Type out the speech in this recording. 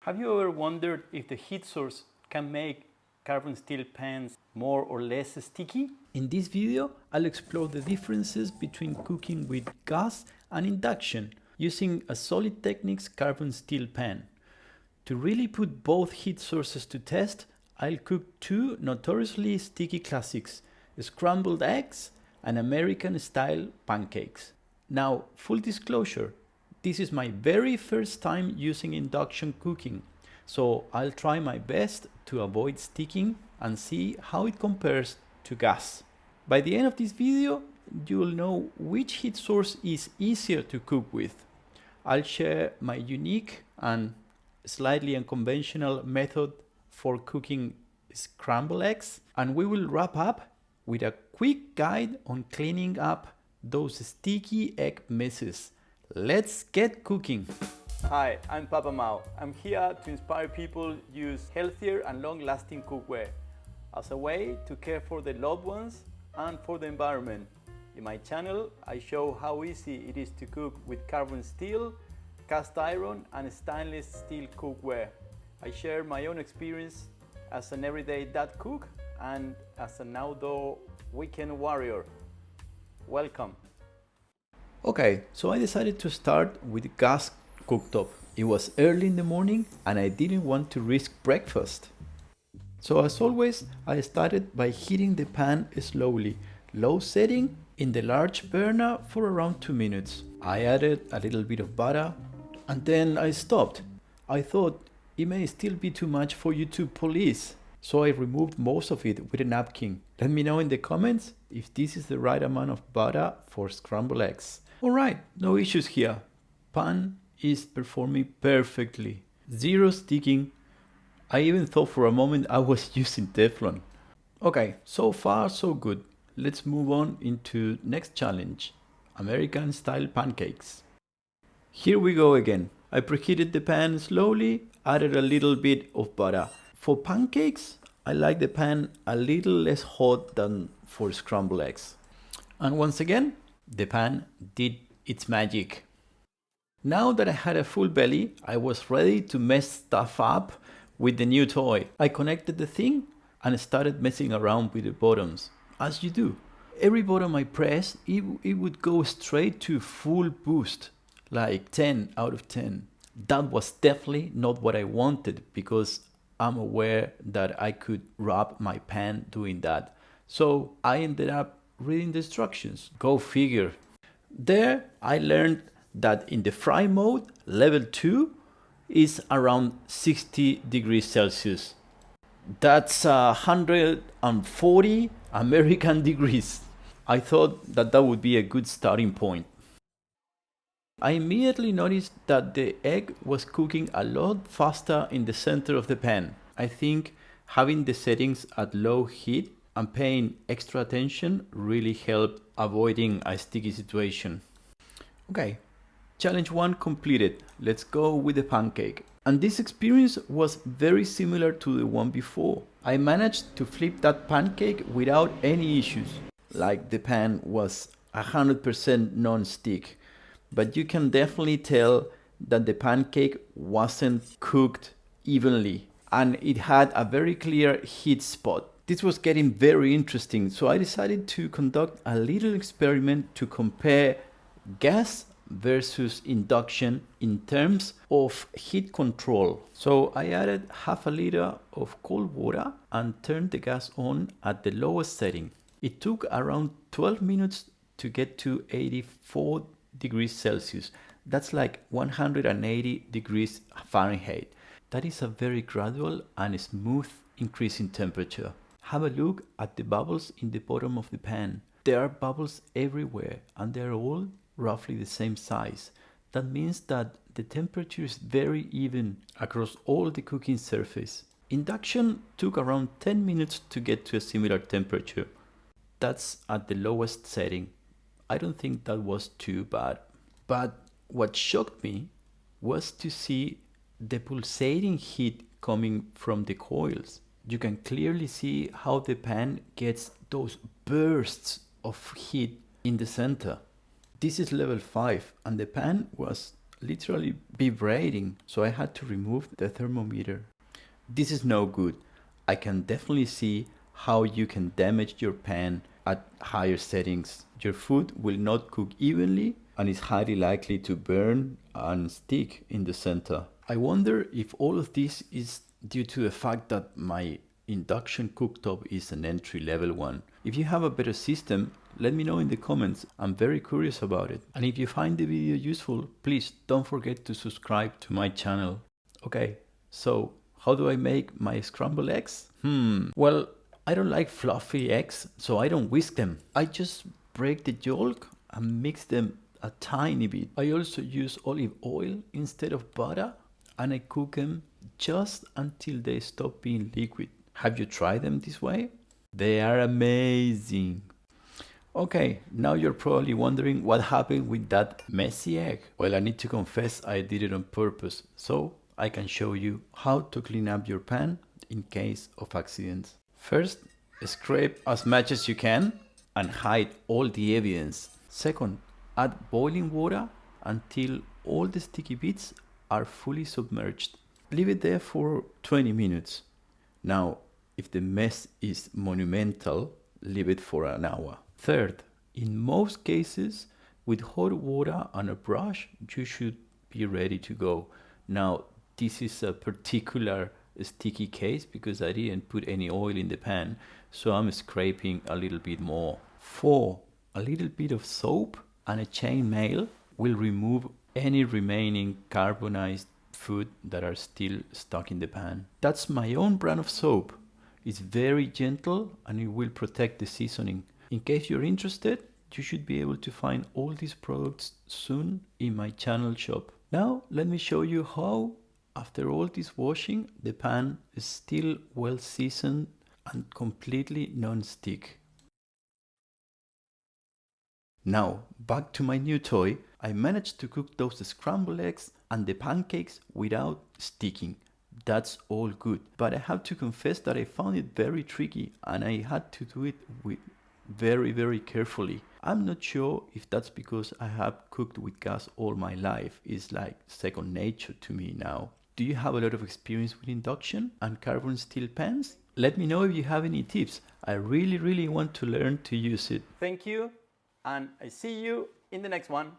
Have you ever wondered if the heat source can make carbon steel pans more or less sticky? In this video, I'll explore the differences between cooking with gas and induction using a SolidTeknics carbon steel pan. To really put both heat sources to test, I'll cook two notoriously sticky classics, scrambled eggs and American-style pancakes. Now, full disclosure, this is my very first time using induction cooking, so I'll try my best to avoid sticking and see how it compares to gas. By the end of this video, you'll know which heat source is easier to cook with. I'll share my unique and slightly unconventional method for cooking scrambled eggs, and we will wrap up with a quick guide on cleaning up those sticky egg messes. Let's get cooking. Hi, I'm Papa Mao. I'm here to inspire people to use healthier and long-lasting cookware as a way to care for their loved ones and for the environment. In my channel, I show how easy it is to cook with carbon steel, cast iron and stainless steel cookware. I share my own experience as an everyday dad cook and as an outdoor weekend warrior. Welcome. Okay, so I decided to start with gas cooktop. It was early in the morning and I didn't want to risk breakfast. So as always, I started by heating the pan slowly, low setting in the large burner for around 2 minutes. I added a little bit of butter and then I stopped. I thought it may still be too much for you to police, so I removed most of it with a napkin. Let me know in the comments if this is the right amount of butter for scrambled eggs. Alright, no issues here. Pan is performing perfectly. Zero sticking. I even thought for a moment I was using Teflon. Okay, so far so good. Let's move on into next challenge. American style pancakes. Here we go again. I preheated the pan slowly, added a little bit of butter. For pancakes, I like the pan a little less hot than for scrambled eggs. And once again, the pan did its magic. Now that I had a full belly, I was ready to mess stuff up with the new toy. I connected the thing and started messing around with the buttons, as you do. Every button I pressed, it would go straight to full boost, like 10 out of 10. That was definitely not what I wanted because I'm aware that I could rub my pan doing that. So I ended up reading the instructions. Go figure. There I learned that in the fry mode, level 2 is around 60 degrees Celsius. That's 140 American degrees. I thought that would be a good starting point. I immediately noticed that the egg was cooking a lot faster in the center of the pan. I think having the settings at low heat and paying extra attention really helped avoiding a sticky situation. Okay, challenge 1 completed. Let's go with the pancake. And this experience was very similar to the one before. I managed to flip that pancake without any issues. Like the pan was 100% non-stick. But you can definitely tell that the pancake wasn't cooked evenly and it had a very clear heat spot. This was getting very interesting, so I decided to conduct a little experiment to compare gas versus induction in terms of heat control. So I added half a liter of cold water and turned the gas on at the lowest setting. It took around 12 minutes to get to 84 degrees Celsius. That's like 180 degrees Fahrenheit. That is a very gradual and smooth increase in temperature. Have a look at the bubbles in the bottom of the pan. There are bubbles everywhere and they're all roughly the same size. That means that the temperature is very even across all the cooking surface. Induction took around 10 minutes to get to a similar temperature. That's at the lowest setting. I don't think that was too bad. But what shocked me was to see the pulsating heat coming from the coils. You can clearly see how the pan gets those bursts of heat in the center. This is level 5 and the pan was literally vibrating, so I had to remove the thermometer. This is no good. I can definitely see how you can damage your pan at higher settings. Your food will not cook evenly and is highly likely to burn and stick in the center. I wonder if all of this is due to the fact that my induction cooktop is an entry-level one. If you have a better system, let me know in the comments. I'm very curious about it. And if you find the video useful, please don't forget to subscribe to my channel. Okay, so how do I make my scrambled eggs? Well, I don't like fluffy eggs, so I don't whisk them. I just break the yolk and mix them a tiny bit. I also use olive oil instead of butter, and I cook them just until they stop being liquid. Have you tried them this way? They are amazing. Okay, now you're probably wondering what happened with that messy egg. Well, I need to confess I did it on purpose, so I can show you how to clean up your pan in case of accidents. First, scrape as much as you can and hide all the evidence. Second, add boiling water until all the sticky bits are fully submerged. Leave it there for 20 minutes. Now, if the mess is monumental, leave it for an hour. Third, in most cases, with hot water and a brush, you should be ready to go. Now, this is a particular sticky case because I didn't put any oil in the pan, so I'm scraping a little bit more. 4, a little bit of soap and a chain mail will remove any remaining carbonized food that are still stuck in the pan. That's my own brand of soap. It's very gentle and it will protect the seasoning. In case you're interested, you should be able to find all these products soon in my channel shop. Now let me show you how, after all this washing, the pan is still well seasoned and completely non-stick. Now, back to my new toy. I managed to cook those scrambled eggs and the pancakes without sticking. That's all good. But I have to confess that I found it very tricky and I had to do it with very carefully. I'm not sure if that's because I have cooked with gas all my life. It's like second nature to me now. Do you have a lot of experience with induction and carbon steel pans? Let me know if you have any tips. I really want to learn to use it. Thank you, and I see you in the next one.